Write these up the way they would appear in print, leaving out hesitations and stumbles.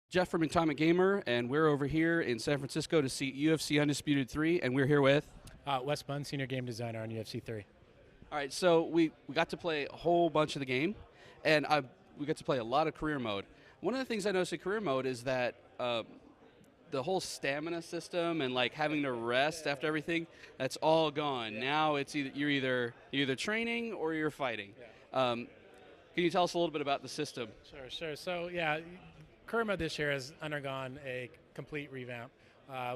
Jeff from Atomic Gamer, and we're over here in San Francisco to see UFC Undisputed 3, and we're here with... Wes Bunn, senior game designer on UFC 3. All right, so we got to play a whole bunch of the game, and we got to play a lot of career mode. One of the things I noticed in career mode is that the whole stamina system and like having to rest after everything, that's all gone. Now it's you're either training or you're fighting. Can you tell us a little bit about the system? Sure. So, yeah, career mode this year has undergone a complete revamp.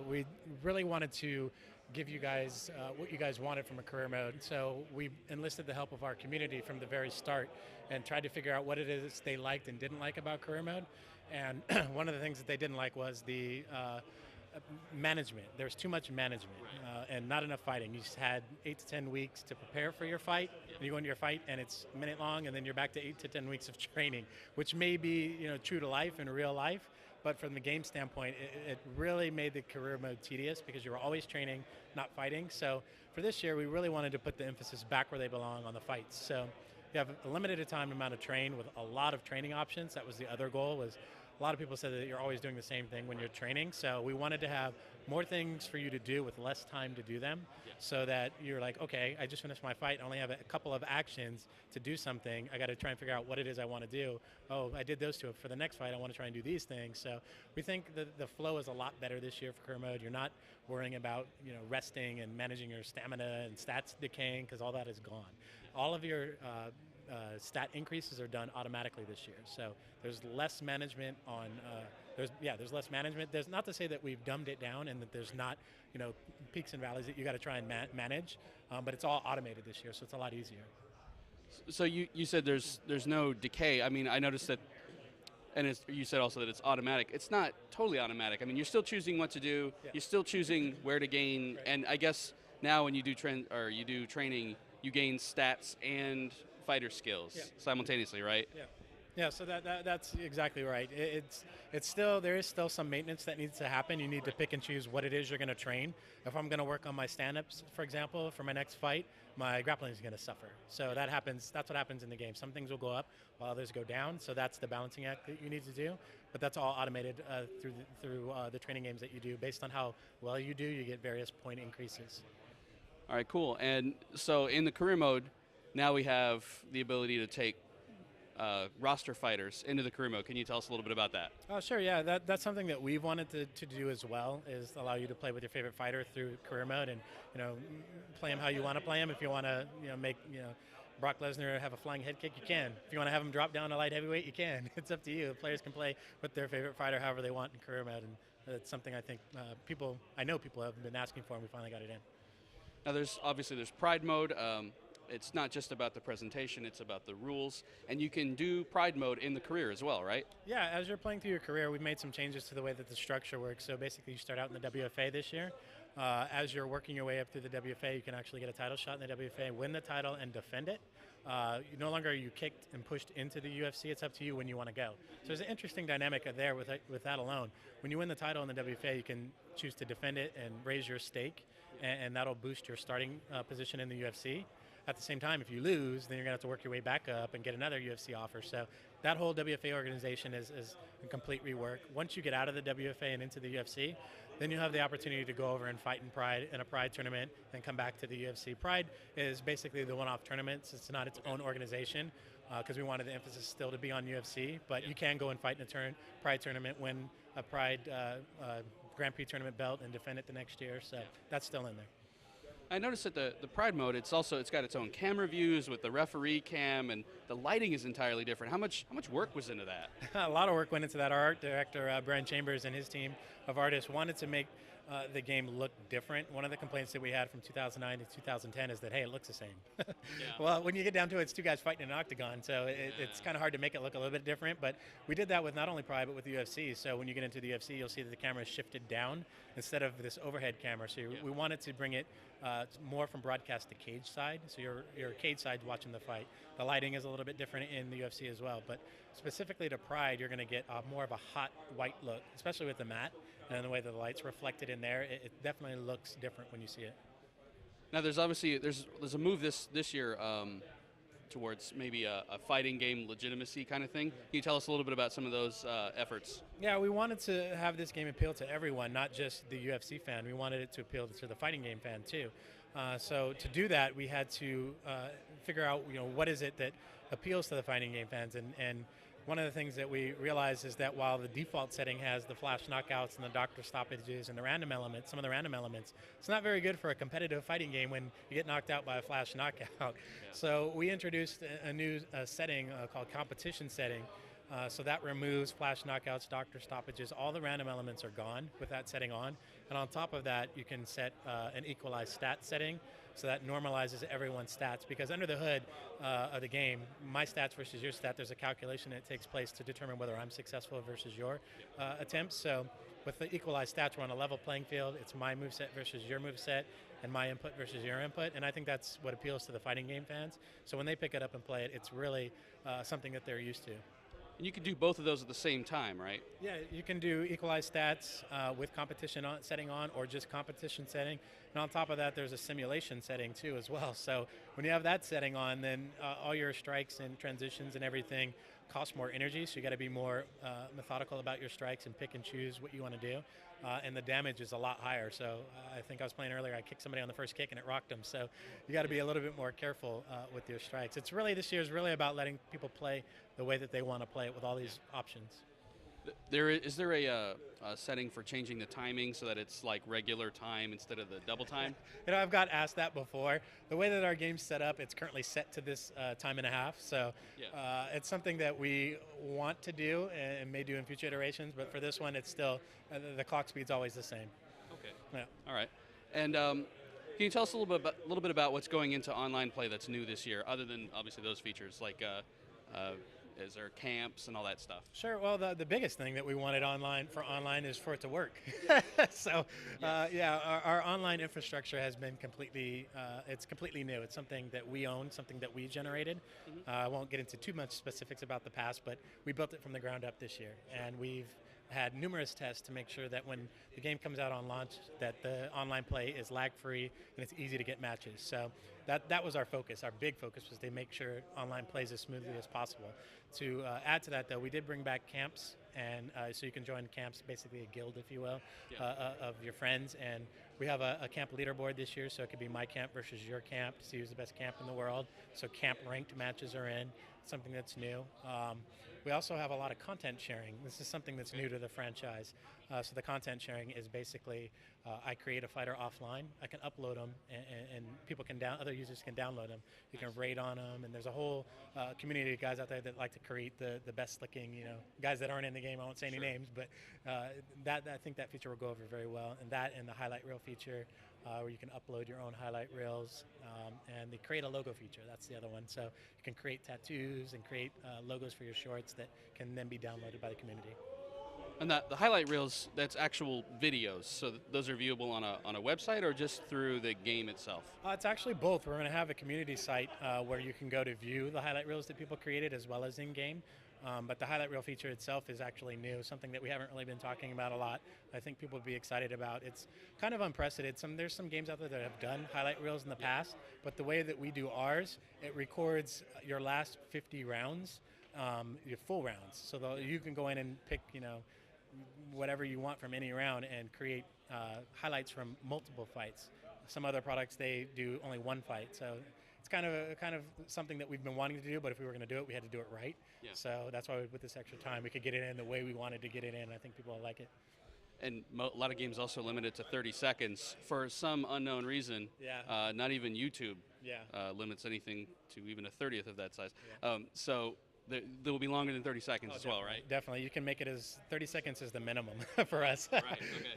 We really wanted to give you guys what you guys wanted from a career mode. So we enlisted the help of our community from the very start and tried to figure out what it is they liked and didn't like about career mode. And one of the things that they didn't like was the management. There's too much management and not enough fighting. You just had 8 to 10 weeks to prepare for your fight. And you go into your fight and it's a minute long, and then you're back to 8 to 10 weeks of training, which may be true to life in real life. But from the game standpoint, it really made the career mode tedious because you were always training, not fighting. So for this year, we really wanted to put the emphasis back where they belong on the fights. So you have a limited time amount to train with a lot of training options. That was the other goal. Was a lot of people said that you're always doing the same thing when you're training. So we wanted to have more things for you to do with less time to do them, so that you're like, okay, I just finished my fight. I only have a couple of actions to do something. I got to try and figure out what it is I want to do. Oh, I did those two. For the next fight, I want to try and do these things. So we think that the flow is a lot better this year for career mode. You're not worrying about resting and managing your stamina and stats decaying, because all that is gone. All of your stat increases are done automatically this year. So there's less management on. There's less management. There's not to say that we've dumbed it down and that there's not peaks and valleys that you got to try and manage, but it's all automated this year, so it's a lot easier. So you said there's no decay. I mean, I noticed that, and you said also that it's automatic. It's not totally automatic. I mean, you're still choosing what to do. Yeah. You're still choosing where to gain, right. And I guess now when you do training, you gain stats and fighter skills simultaneously, right? Yeah, so that's exactly right. There is still some maintenance that needs to happen. You need to pick and choose what it is you're going to train. If I'm going to work on my stand-ups, for example, for my next fight, my grappling is going to suffer. So that happens. That's what happens in the game. Some things will go up while others go down. So that's the balancing act that you need to do. But that's all automated through the training games that you do. Based on how well you do, you get various point increases. All right, cool. And so in the career mode, now we have the ability to take roster fighters into the career mode. Can you tell us a little bit about that? Sure, yeah. That's something that we've wanted to do as well, is allow you to play with your favorite fighter through career mode and play him how you want to play him. If you want to make Brock Lesnar have a flying head kick, you can. If you want to have him drop down to light heavyweight, you can. It's up to you. Players can play with their favorite fighter however they want in career mode, and it's something I think people have been asking for, and we finally got it in. Now there's Pride mode. It's not just about the presentation, it's about the rules. And you can do Pride mode in the career as well, right? Yeah, as you're playing through your career, we've made some changes to the way that the structure works. So basically you start out in the WFA this year. As you're working your way up through the WFA, you can actually get a title shot in the WFA, win the title, and defend it. No longer are you kicked and pushed into the UFC. It's up to you when you want to go. So there's an interesting dynamic there with that alone. When you win the title in the WFA, you can choose to defend it and raise your stake, and that'll boost your starting position in the UFC. At the same time, if you lose, then you're going to have to work your way back up and get another UFC offer. So that whole WFA organization is a complete rework. Once you get out of the WFA and into the UFC, then you have the opportunity to go over and fight in a Pride tournament and come back to the UFC. Pride is basically the one-off tournaments. It's not its own organization, because we wanted the emphasis still to be on UFC. But you can go and fight in a Pride tournament, win a Pride Grand Prix tournament belt, and defend it the next year. So that's still in there. I noticed that the Pride mode, it's got its own camera views with the referee cam, and the lighting is entirely different. How much work was into that? A lot of work went into that. Our art director, Brian Chambers, and his team of artists wanted to make the game look different. One of the complaints that we had from 2009 to 2010 is that, hey, it looks the same. Well, when you get down to it, it's two guys fighting in an octagon, so it's kind of hard to make it look a little bit different. But we did that with not only Pride, but with the UFC. So when you get into the UFC, you'll see that the camera is shifted down instead of this overhead camera. So we wanted to bring it more from broadcast to cage side. So your cage side watching the fight. The lighting is a little bit different in the UFC as well. But specifically to Pride, you're going to get more of a hot white look, especially with the mat and the way that the light's reflected in there. It definitely looks different when you see it. Now there's a move this year towards maybe a fighting game legitimacy kind of thing. Can you tell us a little bit about some of those efforts? Yeah, we wanted to have this game appeal to everyone, not just the UFC fan. We wanted it to appeal to the fighting game fan too. So to do that, we had to figure out, what is it that appeals to the fighting game fans, and one of the things that we realized is that while the default setting has the flash knockouts and the doctor stoppages and the random elements, some of the random elements, it's not very good for a competitive fighting game when you get knocked out by a flash knockout. Yeah. So we introduced a new setting called competition setting. So that removes flash knockouts, doctor stoppages, all the random elements are gone with that setting on. And on top of that, you can set an equalized stat setting, so that normalizes everyone's stats, because under the hood of the game, my stats versus your stat, there's a calculation that takes place to determine whether I'm successful versus your attempts. So with the equalized stats, we're on a level playing field. It's my moveset versus your moveset, and my input versus your input, and I think that's what appeals to the fighting game fans. So when they pick it up and play it, it's really something that they're used to. And you can do both of those at the same time, right? Yeah, you can do equalized stats with competition setting on, or just competition setting. And on top of that, there's a simulation setting too as well. So when you have that setting on, then all your strikes and transitions and everything cost more energy. So you got to be more methodical about your strikes and pick and choose what you want to do. And the damage is a lot higher. So I think I was playing earlier, I kicked somebody on the first kick and it rocked them. So you got to be a little bit more careful with your strikes. It's really, this year is really about letting people play the way that they want to play it with all these options. Is there a setting for changing the timing so that it's like regular time instead of the double time? I've got asked that before. The way that our game's set up, it's currently set to this time and a half. So it's something that we want to do and may do in future iterations. But for this one, it's still, the clock speed's always the same. Okay. Yeah. All right. And can you tell us a little bit about what's going into online play that's new this year, other than obviously those features, like is there camps and all that stuff? Sure. Well, the biggest thing that we wanted for online is for it to work. So, our online infrastructure has been completely new. It's something that we own, something that we generated. I won't get into too much specifics about the past, but we built it from the ground up this year, and we've had numerous tests to make sure that when the game comes out on launch, that the online play is lag-free and it's easy to get matches. So that was our focus. Our big focus was to make sure online plays as smoothly as possible. To add to that, though, we did bring back camps, and so you can join camps, basically a guild, if you will, of your friends. And we have a camp leaderboard this year, so it could be my camp versus your camp to see who's the best camp in the world. So camp ranked matches are in, something that's new. We also have a lot of content sharing. This is something that's new to the franchise. So the content sharing is basically, I create a fighter offline, I can upload them, and people can other users can download them. You can raid on them, and there's a whole community of guys out there that like to create the best looking, guys that aren't in the game. I won't say any names, but I think that feature will go over very well. And that and the highlight reel feature, where you can upload your own highlight reels, and they create a logo feature. That's the other one. So you can create tattoos and create logos for your shorts that can then be downloaded by the community. And the highlight reels, that's actual videos, so those are viewable on a website or just through the game itself? It's actually both. We're going to have a community site where you can go to view the highlight reels that people created, as well as in-game. But the highlight reel feature itself is actually new, something that we haven't really been talking about a lot. I think people would be excited about. It's kind of unprecedented. There's some games out there that have done highlight reels in the past, but the way that we do ours, it records your last 50 rounds, your full rounds. So you can go in and pick, whatever you want from any round and create highlights from multiple fights. Some other products, they do only one fight. So it's kind of something that we've been wanting to do, but if we were going to do it, we had to do it right. Yeah. So that's why we put this extra time. We could get it in the way we wanted to get it in. I think people will like it. And a lot of games also limited to 30 seconds for some unknown reason. Yeah. Not even YouTube limits anything to even a 30th of that size. Yeah. So they will be longer than 30 seconds as well, right? Definitely. You can make it as 30 seconds is the minimum for us. Right,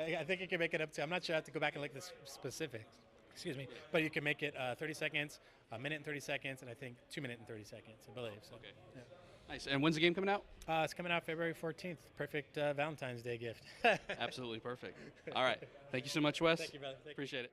okay. I think you can make it up to, I'm not sure, I have to go back and look at the specifics. Excuse me. But you can make it 30 seconds, a minute and 30 seconds, and I think 2 minutes and 30 seconds, I believe. So, okay. Yeah. Nice. And when's the game coming out? It's coming out February 14th. Perfect Valentine's Day gift. Absolutely perfect. All right. Thank you so much, Wes. Thank you, brother. Appreciate it.